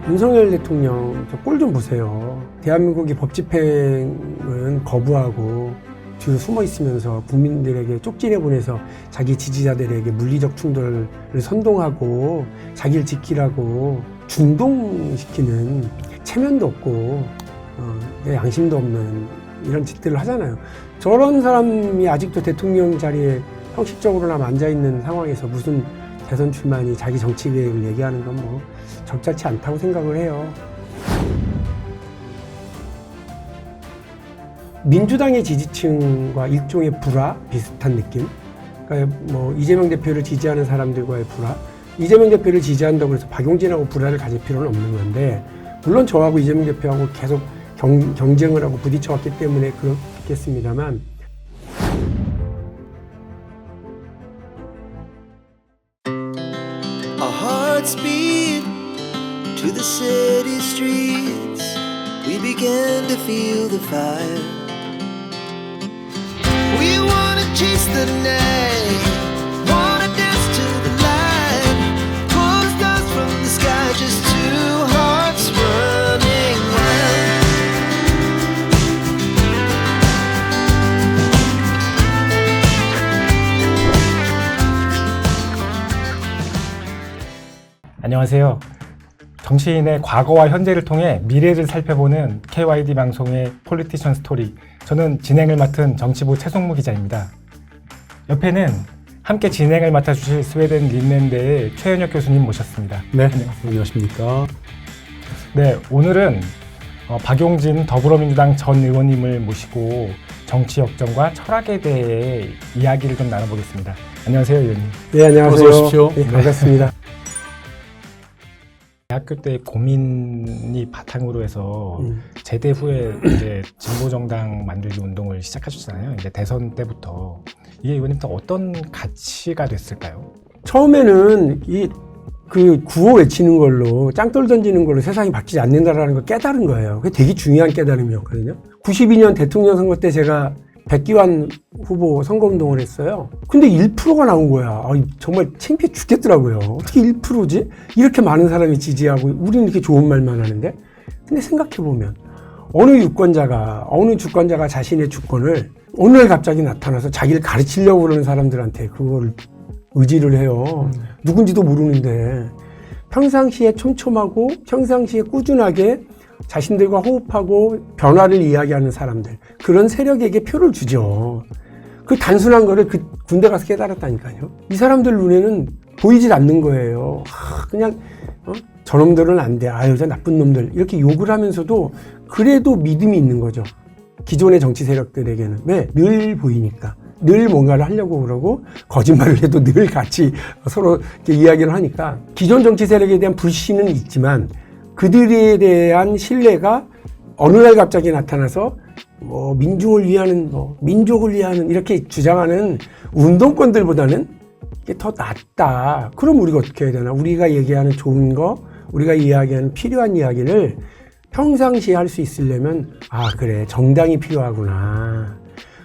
윤석열 대통령 꼴 좀 보세요. 대한민국이 법 집행은 거부하고 뒤로 숨어 있으면서 국민들에게 쪽지내 보내서 자기 지지자들에게 물리적 충돌을 선동하고 자기를 지키라고 중동시키는 체면도 없고 양심도 없는 이런 짓들을 하잖아요. 저런 사람이 아직도 대통령 자리에 형식적으로나 앉아있는 상황에서 무슨 대선 출마니 자기 정치 계획을 얘기하는 건 뭐 적절치 않다고 생각을 해요. 민주당의 지지층과 일종의 불화 비슷한 느낌. 그러니까 뭐 이재명 대표를 지지하는 사람들과의 불화. 이재명 대표를 지지한다고 해서 박용진하고 불화를 가질 필요는 없는 건데, 물론 저하고 이재명 대표하고 계속 경쟁을 하고 부딪혀왔기 때문에 그렇겠습니다만, Our hearts beat to the city streets. We began to feel the fire. We wanna chase the night, wanna dance to the light. Pull stars from the sky, just two hearts running wild. 안녕하세요. 정치인의 과거와 현재를 통해 미래를 살펴보는 KYD 방송의 폴리티션 스토리. 저는 진행을 맡은 정치부 최송무 기자입니다. 옆에는 함께 진행을 맡아주실 스웨덴 린넨대의 최현혁 교수님 모셨습니다. 네, 안녕하십니까. 네, 오늘은 박용진 더불어민주당 전 의원님을 모시고 정치 역정과 철학에 대해 이야기를 좀 나눠보겠습니다. 안녕하세요, 의원님. 네, 안녕하세요. 어서 오십시오. 네, 반갑습니다. 대학교 때 고민이 바탕으로 해서 제대 후에 이제 진보정당 만들기 운동을 시작하셨잖아요. 이제 대선 때부터. 이게 의원님한테 어떤 가치가 됐을까요? 처음에는 그 구호 외치는 걸로, 짱돌 던지는 걸로 세상이 바뀌지 않는다라는 걸 깨달은 거예요. 그게 되게 중요한 깨달음이었거든요. 92년 대통령 선거 때 제가 백기환 후보 선거운동을 했어요. 근데 1%가 나온 거야. 정말 창피해 죽겠더라고요. 어떻게 1%지? 이렇게 많은 사람이 지지하고 우리는 이렇게 좋은 말만 하는데? 근데 생각해보면 어느 유권자가, 어느 주권자가 자신의 주권을 어느 날 갑자기 나타나서 자기를 가르치려고 그러는 사람들한테 그걸 의지를 해요. 누군지도 모르는데 평상시에 촘촘하고 평상시에 꾸준하게 자신들과 호흡하고 변화를 이야기하는 사람들, 그런 세력에게 표를 주죠. 그 단순한 거를 그 군대 가서 깨달았다니까요. 이 사람들 눈에는 보이질 않는 거예요. 그냥 저놈들은 안 돼, 저 나쁜 놈들, 이렇게 욕을 하면서도 그래도 믿음이 있는 거죠. 기존의 정치 세력들에게는. 왜? 늘 보이니까. 늘 뭔가를 하려고 그러고 거짓말을 해도 늘 같이 서로 이렇게 이야기를 하니까 기존 정치 세력에 대한 불신은 있지만 그들에 대한 신뢰가 어느 날 갑자기 나타나서 민중을 위하는, 민족을 위하는 이렇게 주장하는 운동권들보다는 이게 더 낫다. 그럼 우리가 어떻게 해야 되나? 우리가 얘기하는 좋은 거, 우리가 이야기하는 필요한 이야기를 평상시에 할 수 있으려면, 그래, 정당이 필요하구나.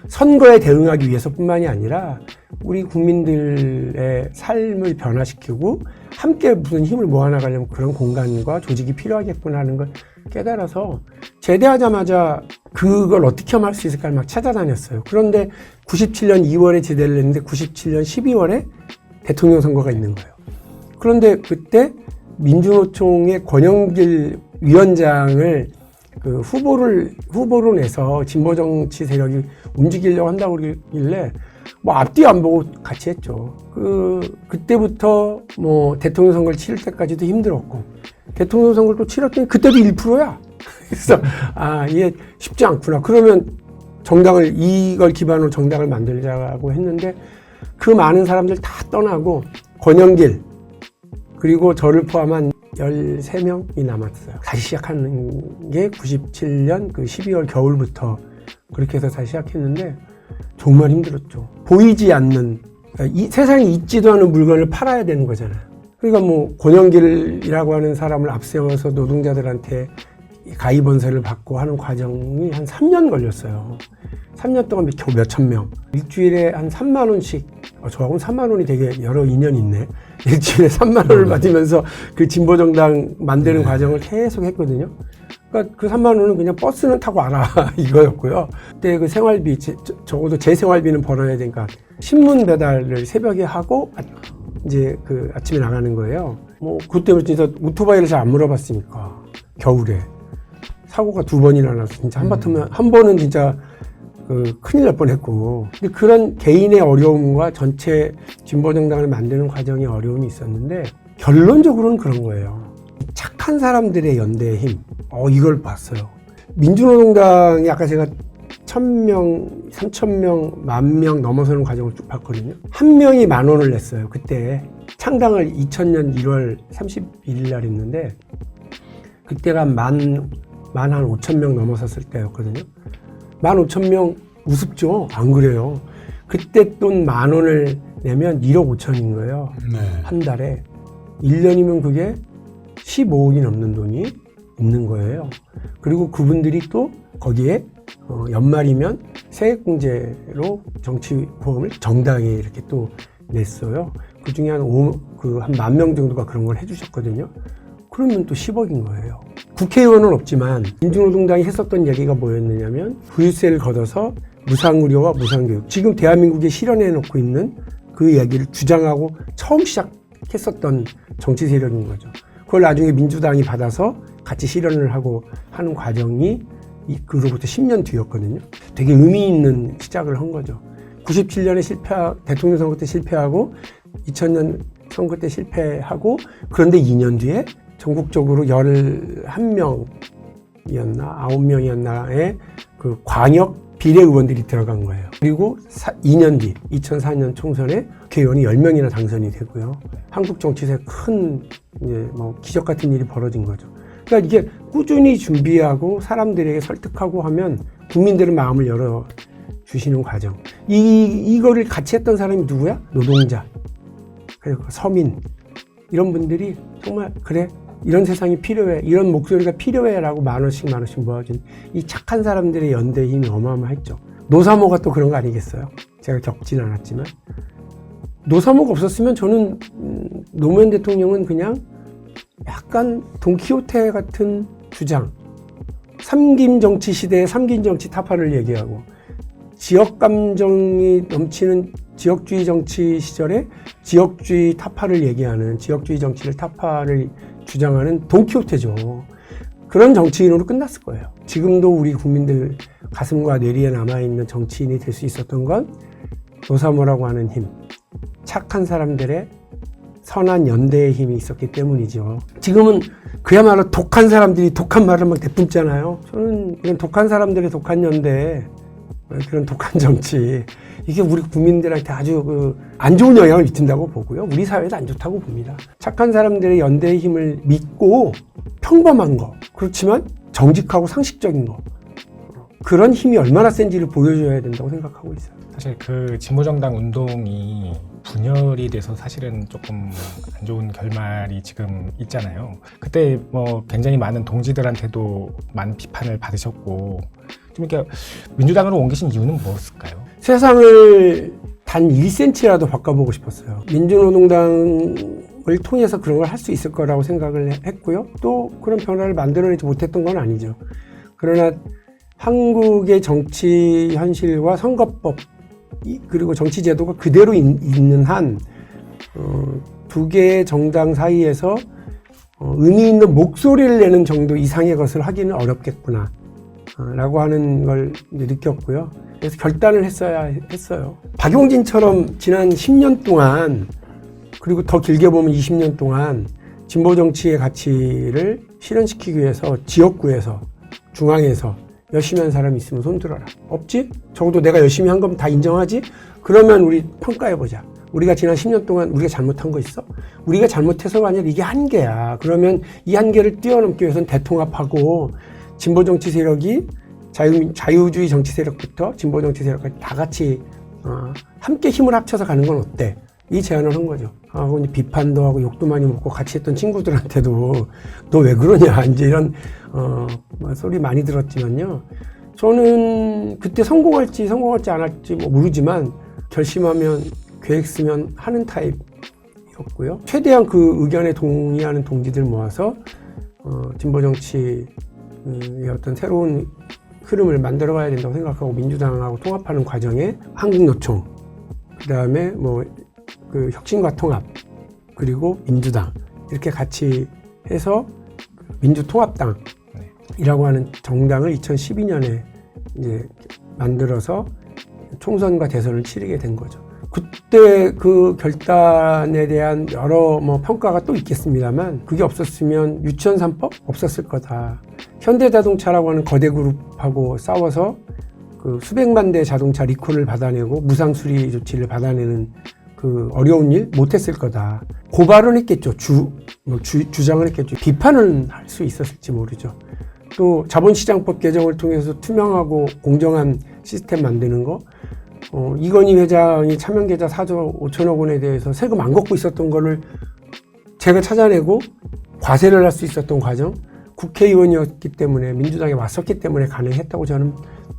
선거에 대응하기 위해서뿐만이 아니라 우리 국민들의 삶을 변화시키고 함께 무슨 힘을 모아나가려면 그런 공간과 조직이 필요하겠구나 하는 걸 깨달아서 제대하자마자 그걸 어떻게 하면 할 수 있을까를 막 찾아다녔어요. 그런데 97년 2월에 제대를 했는데 97년 12월에 대통령 선거가 있는 거예요. 그런데 그때 민주노총의 권영길 위원장을 그 후보로 내서 진보 정치 세력이 움직이려고 한다고 그러길래 앞뒤 안 보고 같이 했죠. 그때부터 대통령 선거를 치를 때까지도 힘들었고, 대통령 선거를 또 치렀더니 그때도 1%야. 그래서 이게 쉽지 않구나. 그러면 이걸 기반으로 정당을 만들자고 했는데 그 많은 사람들 다 떠나고 권영길 그리고 저를 포함한 13명이 남았어요. 다시 시작하는 게 97년 그 12월 겨울부터 그렇게 해서 다시 시작했는데 정말 힘들었죠. 보이지 않는, 이 세상에 있지도 않은 물건을 팔아야 되는 거잖아요. 그러니까 권영길이라고 하는 사람을 앞세워서 노동자들한테 가입원서를 받고 하는 과정이 한 3년 걸렸어요. 3년 동안 겨우 몇천 명. 일주일에 한 3만 원씩, 저하고는 3만 원이 되게 여러 인연이 있네. 일주일에 3만 원을 받으면서 그 진보정당 만드는 과정을 계속 했거든요. 그러니까 그 3만 원은 그냥 버스는 타고 와라 이거였고요. 그때 그 생활비, 적어도 제 생활비는 벌어야 되니까 신문 배달을 새벽에 하고 이제 그 아침에 나가는 거예요. 뭐 그때 진짜 오토바이를 잘 안 몰아봤으니까 겨울에 사고가 2번이나 나서 진짜 한 번은 진짜 그 큰일 날 뻔했고. 근데 그런 개인의 어려움과 전체 진보정당을 만드는 과정에 어려움이 있었는데 결론적으로는 그런 거예요. 착한 사람들의 연대의 힘. 이걸 봤어요. 민주노동당이 아까 제가 1000명, 3000명, 10,000명 넘어서는 과정을 쭉 봤거든요. 한 명이 10,000원을 냈어요. 그때 창당을 2000년 1월 31일 날 했는데 그때가 만 한 5,000명 넘어섰을 때였거든요. 15,000명 우습죠? 안 그래요. 그때 돈 10,000원을 내면 1억 5천인 거예요. 네. 한 달에. 1년이면 그게 15억이 넘는 돈이 있는 거예요. 그리고 그분들이 또 거기에 연말이면 세액공제로 정치보험을 정당에 이렇게 또 냈어요. 그 중에 한 10,000명 정도가 그런 걸 해주셨거든요. 그러면 또 10억인 거예요. 국회의원은 없지만 민주노동당이 했었던 얘기가 뭐였느냐면 부유세를 걷어서 무상의료와 무상교육. 지금 대한민국에 실현해 놓고 있는 그 얘기를 주장하고 처음 시작했었던 정치 세력인 거죠. 그걸 나중에 민주당이 받아서 같이 실현을 하고 하는 과정이 그로부터 10년 뒤였거든요. 되게 의미 있는 시작을 한 거죠. 97년에 대통령 선거 때 실패하고 2000년 선거 때 실패하고 그런데 2년 뒤에 전국적으로 11명이었나 9명이었나의 그 광역 비례의원들이 들어간 거예요. 그리고 2년 뒤 2004년 총선에 국회의원이 10명이나 당선이 되고요. 한국 정치사에 큰 기적 같은 일이 벌어진 거죠. 그러니까 이게 꾸준히 준비하고 사람들에게 설득하고 하면 국민들의 마음을 열어주시는 과정. 이거를 같이 했던 사람이 누구야? 노동자, 그리고 서민, 이런 분들이 정말 그래, 이런 세상이 필요해, 이런 목소리가 필요해 라고 만 원씩 모아준 이 착한 사람들의 연대의 힘이 어마어마했죠. 노사모가 또 그런 거 아니겠어요? 제가 겪진 않았지만. 노사모가 없었으면 저는 노무현 대통령은 그냥 약간 돈키호테 같은 주장, 삼김 정치 시대의 삼김 정치 타파를 얘기하고 지역 감정이 넘치는 지역주의 정치 시절에 지역주의 타파를 얘기하는, 지역주의 정치를 타파를 주장하는 돈키호테죠. 그런 정치인으로 끝났을 거예요. 지금도 우리 국민들 가슴과 뇌리에 남아있는 정치인이 될 수 있었던 건 노사모라고 하는 힘, 착한 사람들의 선한 연대의 힘이 있었기 때문이죠. 지금은 그야말로 독한 사람들이 독한 말을 막 내뿜잖아요. 저는 이런 독한 사람들의 독한 연대, 그런 독한 정치, 이게 우리 국민들한테 아주 안 좋은 영향을 미친다고 보고요. 우리 사회도 안 좋다고 봅니다. 착한 사람들의 연대의 힘을 믿고 평범한 거, 그렇지만 정직하고 상식적인 거, 그런 힘이 얼마나 센지를 보여줘야 된다고 생각하고 있어요. 사실 그 진보정당 운동이 분열이 돼서 사실은 조금 안 좋은 결말이 지금 있잖아요. 그때 굉장히 많은 동지들한테도 많은 비판을 받으셨고, 좀 이렇게 민주당으로 옮기신 이유는 무엇일까요? 세상을 단 1cm라도 바꿔보고 싶었어요. 민주노동당을 통해서 그런 걸 할 수 있을 거라고 생각을 했고요. 또 그런 변화를 만들어내지 못했던 건 아니죠. 그러나 한국의 정치 현실과 선거법 그리고 정치 제도가 그대로 있는 한 두 개의 정당 사이에서 의미 있는 목소리를 내는 정도 이상의 것을 하기는 어렵겠구나 라고 하는 걸 느꼈고요. 그래서 결단을 했어야 했어요. 박용진처럼 지난 10년 동안, 그리고 더 길게 보면 20년 동안 진보 정치의 가치를 실현시키기 위해서 지역구에서, 중앙에서 열심히 한 사람이 있으면 손들어라. 없지? 적어도 내가 열심히 한 건 다 인정하지? 그러면 우리 평가해보자. 우리가 지난 10년 동안 우리가 잘못한 거 있어? 우리가 잘못해서가 아니라 이게 한계야. 그러면 이 한계를 뛰어넘기 위해서는 대통합하고 진보 정치 세력이 자유주의 정치 세력부터 진보 정치 세력까지 다 같이 함께 힘을 합쳐서 가는 건 어때? 이 제안을 한 거죠. 하고 이제 비판도 하고 욕도 많이 먹고 같이 했던 친구들한테도 너 왜 그러냐 이제 이런 소리 많이 들었지만요. 저는 그때 성공할지 안 할지 뭐 모르지만 결심하면 계획 쓰면 하는 타입이었고요. 최대한 그 의견에 동의하는 동지들 모아서 진보 정치의 어떤 새로운 흐름을 만들어가야 된다고 생각하고 민주당하고 통합하는 과정에 한국노총, 그 다음에 뭐 그 혁신과 통합, 그리고 민주당 이렇게 같이 해서 민주통합당이라고 하는 정당을 2012년에 이제 만들어서 총선과 대선을 치르게 된 거죠. 그때 그 결단에 대한 여러 뭐 평가가 또 있겠습니다만 그게 없었으면 유치원 3법 없었을 거다. 현대자동차라고 하는 거대 그룹하고 싸워서 그 수백만 대 자동차 리콜을 받아내고 무상 수리 조치를 받아내는 그 어려운 일 못했을 거다. 고발은 했겠죠. 주장을 했겠죠. 비판은 할 수 있었을지 모르죠. 또 자본시장법 개정을 통해서 투명하고 공정한 시스템 만드는 거. 이건희 회장이 차명계좌 4조 5천억 원에 대해서 세금 안 걷고 있었던 거를 제가 찾아내고 과세를 할 수 있었던 과정. 국회의원이었기 때문에 민주당에 왔었기 때문에 가능했다고 저는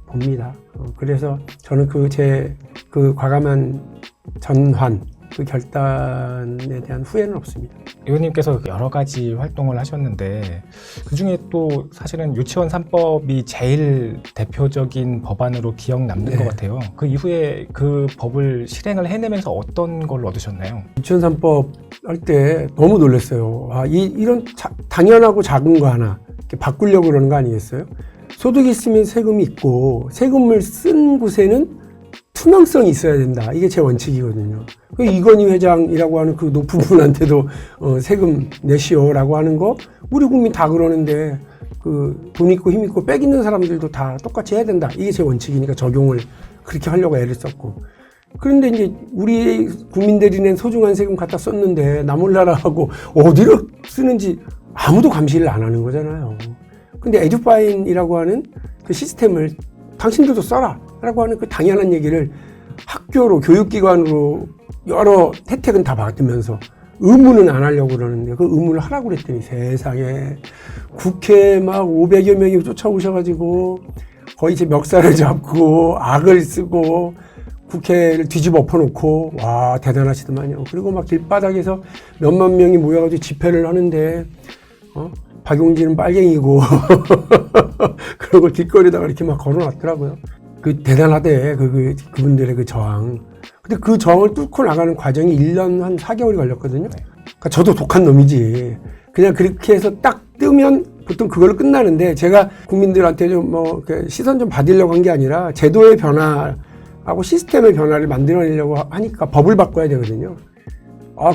봅니다. 그래서 저는 그 과감한 전환, 그 결단에 대한 후회는 없습니다. 의원님께서 여러 가지 활동을 하셨는데 그중에 또 사실은 유치원 3법이 제일 대표적인 법안으로 기억 남는 네. 것 같아요. 그 이후에 그 법을 실행을 해내면서 어떤 걸 얻으셨나요? 유치원 3법 할 때 너무 놀랐어요. 이런 당연하고 작은 거 하나 이렇게 바꾸려고 그러는 거 아니겠어요? 소득이 있으면 세금이 있고 세금을 쓴 곳에는 투명성이 있어야 된다. 이게 제 원칙이거든요. 이건희 회장이라고 하는 그 높은 분한테도 세금 내시오라고 하는 거 우리 국민 다 그러는데 그 돈 있고 힘 있고 빽 있는 사람들도 다 똑같이 해야 된다. 이게 제 원칙이니까 적용을 그렇게 하려고 애를 썼고. 그런데 이제 우리 국민들이 낸 소중한 세금 갖다 썼는데 나 몰라라하고 어디로 쓰는지 아무도 감시를 안 하는 거잖아요. 근데 에듀파인이라고 하는 그 시스템을 당신들도 써라 라고 하는 그 당연한 얘기를 학교로 교육기관으로 여러 혜택은 다 받으면서 의무는 안 하려고 그러는데 그 의무를 하라고 그랬더니 세상에 국회에 막 500여 명이 쫓아오셔가지고 거의 제 멱살을 잡고 악을 쓰고 국회를 뒤집어 엎어놓고 와 대단하시더만요. 그리고 막 길바닥에서 몇만 명이 모여가지고 집회를 하는데 박용진은 빨갱이고 그러고 길거리에다가 이렇게 막 걸어놨더라고요. 그 대단하대 그분들의 그 저항. 근데 그 저항을 뚫고 나가는 과정이 1년 한 4개월이 걸렸거든요. 그러니까 저도 독한 놈이지. 그냥 그렇게 해서 딱 뜨면 보통 그걸로 끝나는데 제가 국민들한테 좀 뭐 시선 좀 받으려고 한 게 아니라 제도의 변화하고 시스템의 변화를 만들어내려고 하니까 법을 바꿔야 되거든요.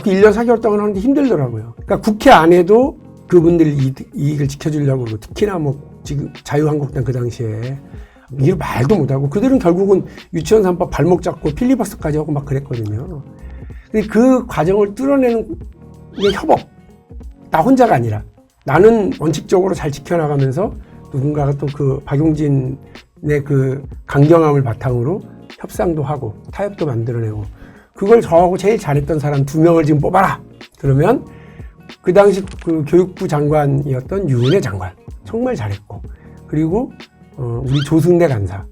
그 1년 4개월 동안 하는데 힘들더라고요. 그러니까 국회 안에도 그분들 이익을 지켜주려고 그러고 특히나 뭐 지금 자유한국당 그 당시에 이걸 말도 못하고 그들은 결국은 유치원 3법 발목 잡고 필리버스터까지 하고 막 그랬거든요. 근데 그 과정을 뚫어내는 게 협업. 나 혼자가 아니라 나는 원칙적으로 잘 지켜나가면서 누군가가 또 그 박용진의 그 강경함을 바탕으로 협상도 하고 타협도 만들어내고 그걸 저하고 제일 잘했던 사람 2명을 지금 뽑아라. 그러면 그 당시 그 교육부 장관이었던 유은혜 장관 정말 잘했고 그리고 우리 조승래 간사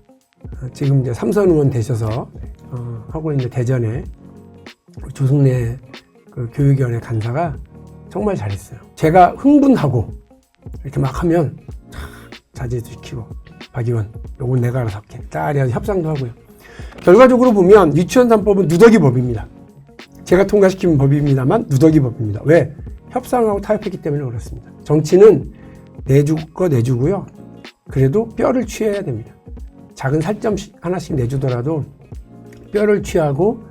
지금 이제 삼선 의원 되셔서 하고 있는 대전에 조승래 그 교육위원회 간사가 정말 잘했어요. 제가 흥분하고 이렇게 막 하면 자제도 시키고 박 의원 요건 내가 알아서 할게 딸이랑 협상도 하고요. 결과적으로 보면 유치원 3법은 누더기 법입니다. 제가 통과시킨 법입니다만 누더기 법입니다. 왜? 협상하고 타협했기 때문에 그렇습니다. 정치는 내줄 거 내주고요. 그래도 뼈를 취해야 됩니다. 작은 살점 하나씩 내주더라도 뼈를 취하고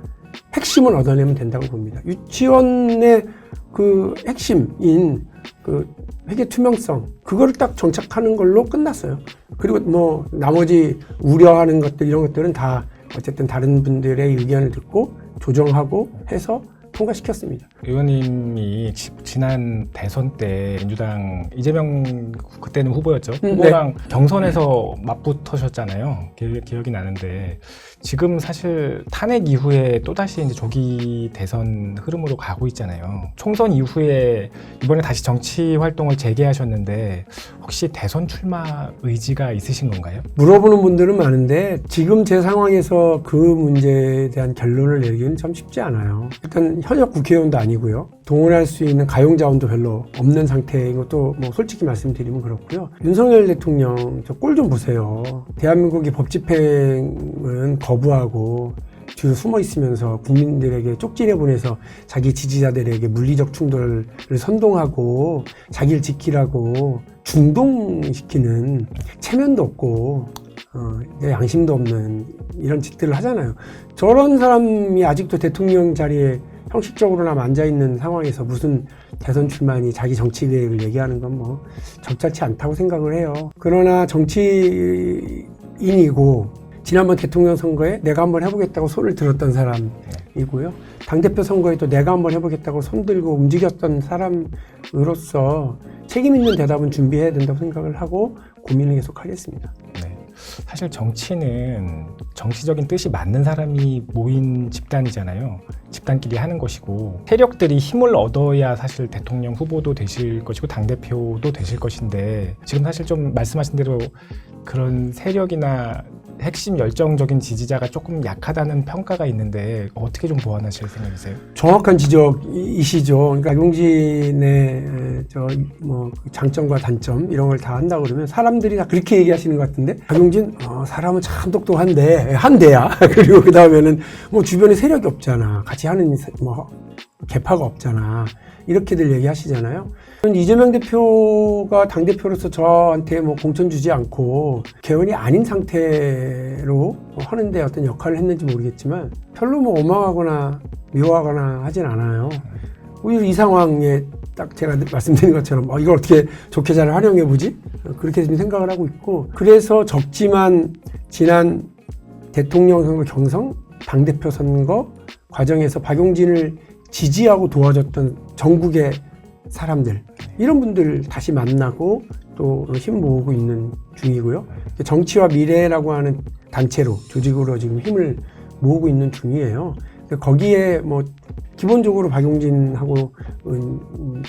핵심을 얻어내면 된다고 봅니다. 유치원의 그 핵심인 그 회계 투명성 그거를 딱 정착하는 걸로 끝났어요. 그리고 뭐 나머지 우려하는 것들 이런 것들은 다 어쨌든 다른 분들의 의견을 듣고 조정하고 해서 통과시켰습니다. 의원님이 지난 대선 때 민주당 이재명 그때는 후보였죠. 후보랑 경선에서 맞붙으셨잖아요. 기억이 나는데 지금 사실 탄핵 이후에 또다시 이제 조기 대선 흐름으로 가고 있잖아요. 총선 이후에 이번에 다시 정치 활동을 재개하셨는데 혹시 대선 출마 의지가 있으신 건가요? 물어보는 분들은 많은데 지금 제 상황에서 그 문제에 대한 결론을 내리기는 참 쉽지 않아요. 일단 현역 국회의원도 아니고요. 동원할 수 있는 가용 자원도 별로 없는 상태인 것도 뭐 솔직히 말씀드리면 그렇고요. 윤석열 대통령 저 꼴 좀 보세요. 대한민국이 법 집행은 거부하고 뒤로 숨어 있으면서 국민들에게 쪽지내 보내서 자기 지지자들에게 물리적 충돌을 선동하고 자기를 지키라고 중동시키는 체면도 없고 양심도 없는 이런 짓들을 하잖아요. 저런 사람이 아직도 대통령 자리에 형식적으로나마 앉아있는 상황에서 무슨 대선 출마니 자기 정치 계획을 얘기하는 건 뭐 적절치 않다고 생각을 해요. 그러나 정치인이고 지난번 대통령 선거에 내가 한번 해보겠다고 손을 들었던 사람이고요. 당대표 선거에도 내가 한번 해보겠다고 손 들고 움직였던 사람으로서 책임 있는 대답은 준비해야 된다고 생각을 하고 고민을 계속 하겠습니다. 네. 사실 정치는 정치적인 뜻이 맞는 사람이 모인 집단이잖아요. 집단끼리 하는 것이고 세력들이 힘을 얻어야 사실 대통령 후보도 되실 것이고 당대표도 되실 것인데 지금 사실 좀 말씀하신 대로 그런 세력이나 핵심 열정적인 지지자가 조금 약하다는 평가가 있는데 어떻게 좀 보완하실 생각이세요? 정확한 지적이시죠. 그러니까 박용진의 장점과 단점 이런 걸 다 한다고 그러면 사람들이 다 그렇게 얘기하시는 것 같은데 박용진 사람은 참 똑똑한데 한대야. 그리고 그 다음에는 뭐 주변에 세력이 없잖아. 같이 하는 뭐 개파가 없잖아. 이렇게들 얘기하시잖아요. 이재명 대표가 당대표로서 저한테 뭐 공천 주지 않고 개헌이 아닌 상태로 하는데 어떤 역할을 했는지 모르겠지만 별로 뭐 원망하거나 미워하거나 하진 않아요. 오히려 이 상황에 딱 제가 말씀드린 것처럼 이걸 어떻게 좋게 잘 활용해보지? 그렇게 좀 생각을 하고 있고 그래서 적지만 지난 대통령 선거 경선, 당대표 선거 과정에서 박용진을 지지하고 도와줬던 전국의 사람들 이런 분들 다시 만나고 또 힘 모으고 있는 중이고요. 정치와 미래라고 하는 단체로 조직으로 지금 힘을 모으고 있는 중이에요. 거기에 뭐 기본적으로 박용진하고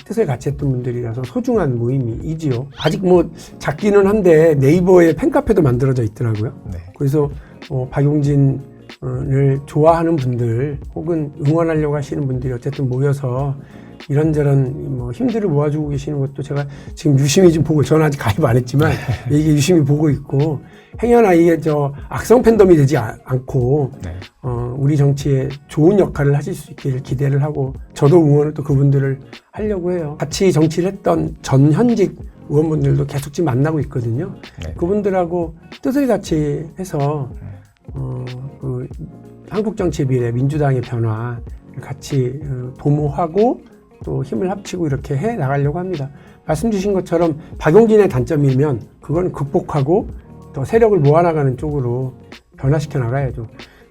뜻을 같이 했던 분들이라서 소중한 모임이지요. 아직 뭐 작기는 한데 네이버에 팬카페도 만들어져 있더라고요. 네. 그래서 박용진을 좋아하는 분들 혹은 응원하려고 하시는 분들이 어쨌든 모여서 이런저런 뭐 힘들을 모아주고 계시는 것도 제가 지금 유심히 좀 보고 저는 아직 가입 안 했지만 이게 유심히 보고 있고 행여나 이게 악성 팬덤이 되지 않고 네. 우리 정치에 좋은 역할을 하실 수 있기를 기대를 하고 저도 응원을 또 그분들을 하려고 해요. 같이 정치를 했던 전 현직 의원분들도 계속 지금 만나고 있거든요. 네. 그분들하고 뜻을 같이 해서 그 한국 정치의 미래, 민주당의 변화를 같이 도모하고 또 힘을 합치고 이렇게 해 나가려고 합니다. 말씀 주신 것처럼 박용진의 단점이면 그건 극복하고 또 세력을 모아나가는 쪽으로 변화시켜 나가야죠.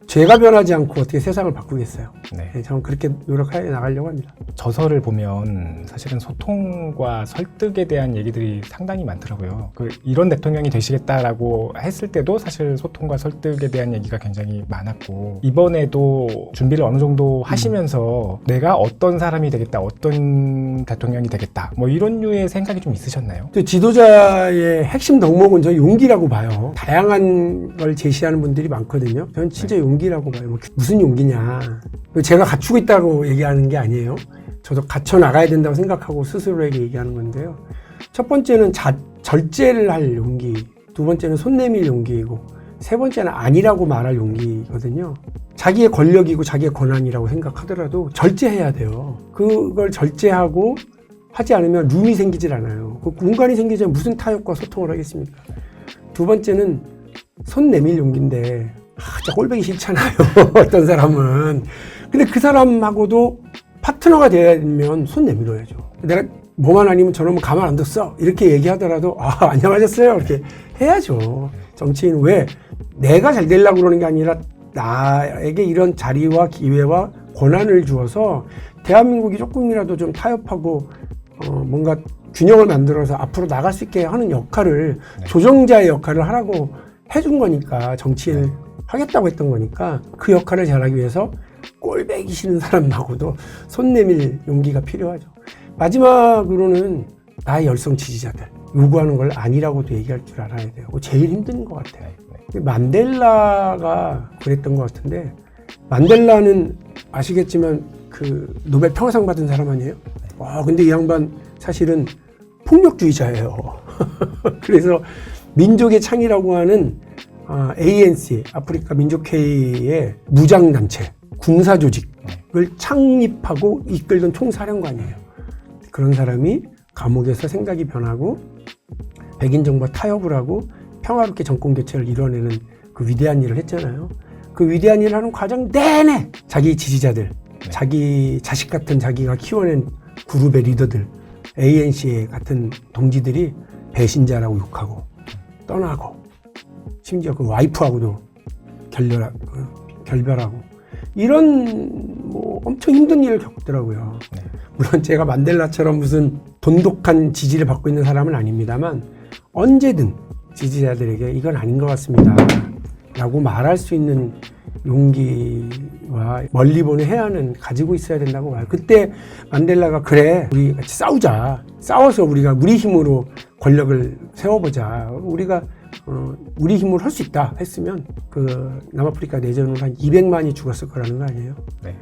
제가 변하지 않고 어떻게 세상을 바꾸겠어요. 네. 저는 그렇게 노력해 나가려고 합니다. 저서를 보면 사실은 소통과 설득에 대한 얘기들이 상당히 많더라고요. 이런 대통령이 되시겠다라고 했을 때도 사실 소통과 설득에 대한 얘기가 굉장히 많았고 이번에도 준비를 어느 정도 하시면서 내가 어떤 사람이 되겠다, 어떤 대통령이 되겠다 뭐 이런 류의 생각이 좀 있으셨나요? 지도자의 핵심 덕목은 저 용기라고 봐요. 다양한 걸 제시하는 분들이 많거든요. 저는 진짜 용기라고 봐요. 무슨 용기냐. 제가 갖추고 있다고 얘기하는 게 아니에요. 저도 갖춰 나가야 된다고 생각하고 스스로에게 얘기하는 건데요. 첫 번째는 절제를 할 용기, 두 번째는 손 내밀 용기이고 세 번째는 아니라고 말할 용기거든요. 자기의 권력이고 자기의 권한이라고 생각하더라도 절제해야 돼요. 그걸 절제하고 하지 않으면 룸이 생기질 않아요. 그 공간이 생기자면 무슨 타협과 소통을 하겠습니까? 두 번째는 손 내밀 용기인데 진짜 꼴보기 싫잖아요. 어떤 사람은. 근데 그 사람하고도 파트너가 되면 손 내밀어야죠. 내가 뭐만 아니면 저놈은 가만 안 뒀어. 이렇게 얘기하더라도 안녕하셨어요. 이렇게 해야죠. 정치인은 왜 내가 잘 되려고 그러는 게 아니라 나에게 이런 자리와 기회와 권한을 주어서 대한민국이 조금이라도 좀 타협하고 뭔가 균형을 만들어서 앞으로 나갈 수 있게 하는 역할을 조정자의 역할을 하라고 해준 거니까 정치인을 하겠다고 했던 거니까 그 역할을 잘하기 위해서 꼴배기 싫은 사람하고도 손 내밀 용기가 필요하죠. 마지막으로는 나의 열성 지지자들 요구하는 걸 아니라고도 얘기할 줄 알아야 돼요. 제일 힘든 것 같아요. 만델라가 그랬던 것 같은데 만델라는 아시겠지만 그 노벨 평화상 받은 사람 아니에요? 와, 근데 이 양반 사실은 폭력주의자예요. 그래서 민족의 창이라고 하는 ANC, 아프리카 민족회의의 무장단체, 군사조직을 창립하고 이끌던 총사령관이에요. 그런 사람이 감옥에서 생각이 변하고 백인 정부와 타협을 하고 평화롭게 정권 교체를 이뤄내는 그 위대한 일을 했잖아요. 그 위대한 일을 하는 과정 내내 자기 지지자들, 자기 자식 같은 자기가 키워낸 그룹의 리더들, ANC 같은 동지들이 배신자라고 욕하고 떠나고 심지어 그 와이프하고도 결별하고 이런 뭐 엄청 힘든 일을 겪더라고요. 물론 제가 만델라처럼 무슨 돈독한 지지를 받고 있는 사람은 아닙니다만 언제든 지지자들에게 이건 아닌 것 같습니다 라고 말할 수 있는 용기와 멀리 보는 해안은 가지고 있어야 된다고 봐요. 그때 만델라가 그래 우리 같이 싸워서 우리가 우리 힘으로 권력을 세워보자, 우리가 우리 힘으로 할 수 있다 했으면 그 남아프리카 내전으로 한 200만이 죽었을 거라는 거 아니에요? 네.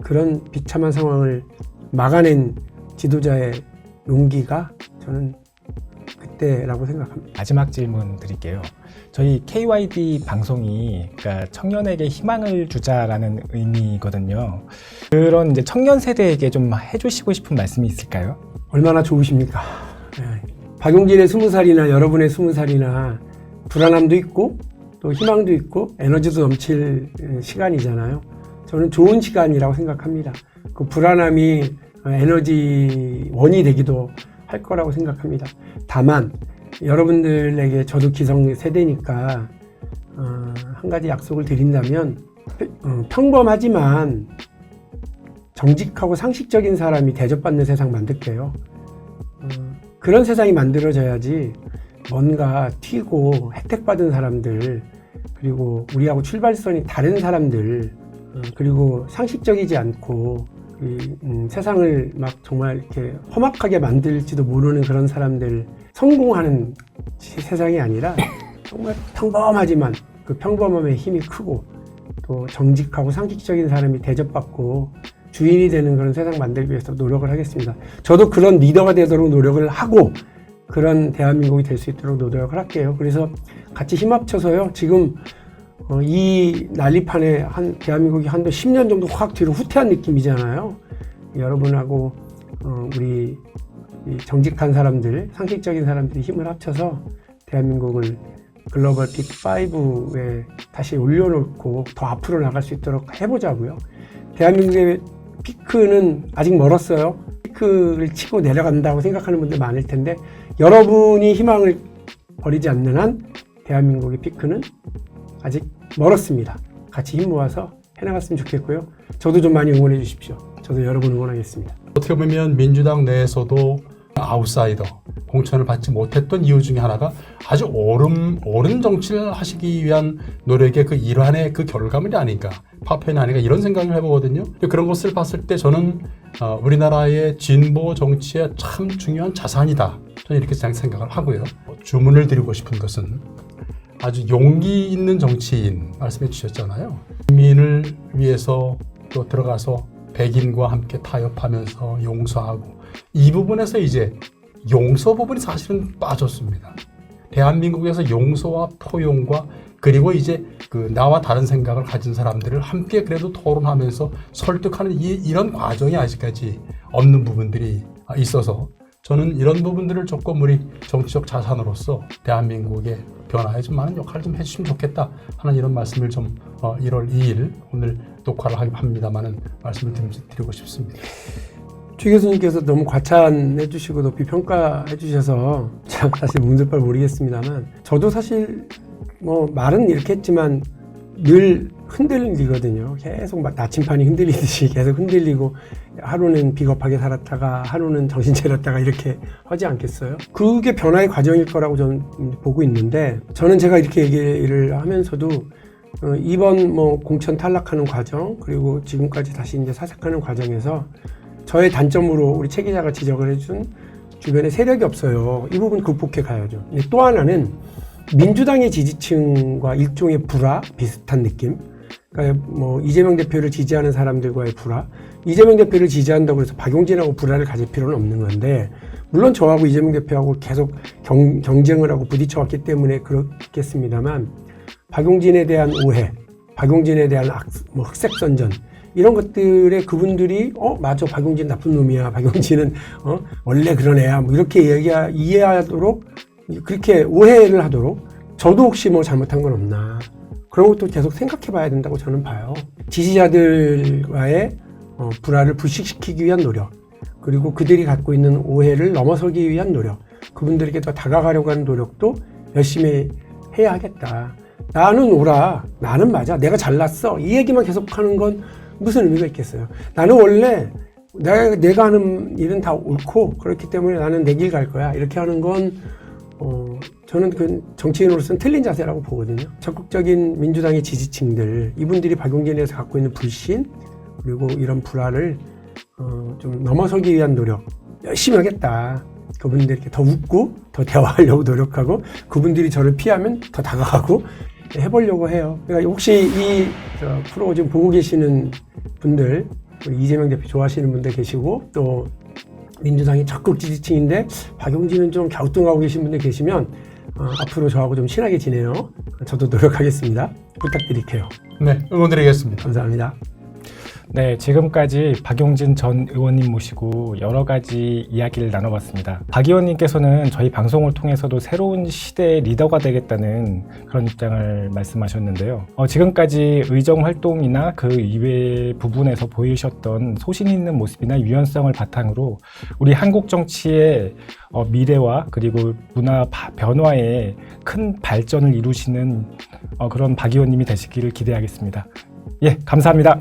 그런 비참한 상황을 막아낸 지도자의 용기가 저는 그때라고 생각합니다. 마지막 질문 드릴게요. 저희 KYD 방송이 그러니까 청년에게 희망을 주자라는 의미거든요. 그런 이제 청년 세대에게 좀 해주시고 싶은 말씀이 있을까요? 얼마나 좋으십니까? 박용진의 20살이나 여러분의 20살이나 불안함도 있고 또 희망도 있고 에너지도 넘칠 시간이잖아요. 저는 좋은 시간이라고 생각합니다. 그 불안함이 에너지 원이 되기도 할 거라고 생각합니다. 다만 여러분들에게 저도 기성세대니까 한 가지 약속을 드린다면 평범하지만 정직하고 상식적인 사람이 대접받는 세상 만들게요. 그런 세상이 만들어져야지 뭔가 튀고 혜택받은 사람들, 그리고 우리하고 출발선이 다른 사람들, 그리고 상식적이지 않고 세상을 막 정말 이렇게 험악하게 만들지도 모르는 그런 사람들 성공하는 세상이 아니라 정말 평범하지만 그 평범함의 힘이 크고 또 정직하고 상식적인 사람이 대접받고 주인이 되는 그런 세상 만들기 위해서 노력을 하겠습니다. 저도 그런 리더가 되도록 노력을 하고 그런 대한민국이 될 수 있도록 노력을 할게요. 그래서 같이 힘 합쳐서요. 지금 이 난리판에 대한민국이 한 10년 정도 확 뒤로 후퇴한 느낌이잖아요. 여러분하고 우리 정직한 사람들, 상식적인 사람들이 힘을 합쳐서 대한민국을 글로벌 빅5에 다시 올려놓고 더 앞으로 나갈 수 있도록 해보자고요. 대한민국의 피크는 아직 멀었어요. 피크를 치고 내려간다고 생각하는 분들 많을 텐데 여러분이 희망을 버리지 않는 한 대한민국의 피크는 아직 멀었습니다. 같이 힘 모아서 해나갔으면 좋겠고요. 저도 좀 많이 응원해 주십시오. 저도 여러분 응원하겠습니다. 어떻게 보면 민주당 내에서도 아웃사이더, 공천을 받지 못했던 이유 중에 하나가 아주 옳은 정치를 하시기 위한 노력의 그 일환의 그 결과물이 아닌가, 파편이 아닌가 이런 생각을 해보거든요. 그런 것을 봤을 때 저는 우리나라의 진보 정치의 참 중요한 자산이다. 저는 이렇게 생각을 하고요. 주문을 드리고 싶은 것은 아주 용기 있는 정치인 말씀해 주셨잖아요. 국민을 위해서 또 들어가서 백인과 함께 타협하면서 용서하고 이 부분에서 이제 용서 부분이 사실은 빠졌습니다. 대한민국에서 용서와 포용과 그리고 이제 그 나와 다른 생각을 가진 사람들을 함께 그래도 토론하면서 설득하는 이런 과정이 아직까지 없는 부분들이 있어서 저는 이런 부분들을 조금 우리 정치적 자산으로서 대한민국의 변화에 좀 많은 역할을 좀 해주시면 좋겠다 하는 이런 말씀을 좀 1월 2일 오늘 녹화를 합니다만은 말씀을 드리고 싶습니다. 최 교수님께서 너무 과찬해 주시고 높이 평가해 주셔서 제가 사실 문들 바를 모르겠습니다만 저도 사실 뭐 말은 이렇게 했지만 늘 흔들리거든요. 계속 막 나침판이 흔들리듯이 계속 흔들리고 하루는 비겁하게 살았다가 하루는 정신 차렸다가 이렇게 하지 않겠어요? 그게 변화의 과정일 거라고 저는 보고 있는데 저는 제가 이렇게 얘기를 하면서도 이번 뭐 공천 탈락하는 과정 그리고 지금까지 다시 이제 사색하는 과정에서 저의 단점으로 우리 최 기자가 지적을 해준 주변에 세력이 없어요. 이 부분 극복해 가야죠. 근데 또 하나는 민주당의 지지층과 일종의 불화 비슷한 느낌. 그러니까 뭐 이재명 대표를 지지하는 사람들과의 불화. 이재명 대표를 지지한다고 해서 박용진하고 불화를 가질 필요는 없는 건데 물론 저하고 이재명 대표하고 계속 경쟁을 하고 부딪혀왔기 때문에 그렇겠습니다만 박용진에 대한 오해, 박용진에 대한 흑색선전 이런 것들에 그분들이 맞아 박용진 나쁜 놈이야 박용진은 원래 그런 애야 뭐 이렇게 이해하도록 그렇게 오해를 하도록 저도 혹시 뭐 잘못한 건 없나 그런 것도 계속 생각해 봐야 된다고 저는 봐요. 지지자들과의 불화를 불식시키기 위한 노력 그리고 그들이 갖고 있는 오해를 넘어서기 위한 노력 그분들에게 더 다가가려고 하는 노력도 열심히 해야 하겠다. 나는 옳아 나는 맞아 내가 잘났어 이 얘기만 계속하는 건 무슨 의미가 있겠어요. 나는 원래 내가 하는 일은 다 옳고 그렇기 때문에 나는 내 길 갈 거야 이렇게 하는 건 저는 그 정치인으로서는 틀린 자세라고 보거든요. 적극적인 민주당의 지지층들 이분들이 박용진에 대해서 갖고 있는 불신 그리고 이런 불화를 좀 넘어서기 위한 노력 열심히 하겠다. 그분들에게 더 웃고 더 대화하려고 노력하고 그분들이 저를 피하면 더 다가가고 해보려고 해요. 그러니까 혹시 이 프로 지금 보고 계시는 분들 우리 이재명 대표 좋아하시는 분들 계시고 또 민주당이 적극 지지층인데 박용진은 좀 갸우뚱하고 계신 분들 계시면 앞으로 저하고 좀 친하게 지내요. 저도 노력하겠습니다. 부탁드릴게요. 네, 응원드리겠습니다. 감사합니다. 네, 지금까지 박용진 전 의원님 모시고 여러 가지 이야기를 나눠봤습니다. 박 의원님께서는 저희 방송을 통해서도 새로운 시대의 리더가 되겠다는 그런 입장을 말씀하셨는데요. 지금까지 의정 활동이나 그 이외의 부분에서 보이셨던 소신 있는 모습이나 유연성을 바탕으로 우리 한국 정치의 미래와 그리고 문화 변화에 큰 발전을 이루시는 그런 박 의원님이 되시기를 기대하겠습니다. 예, 감사합니다.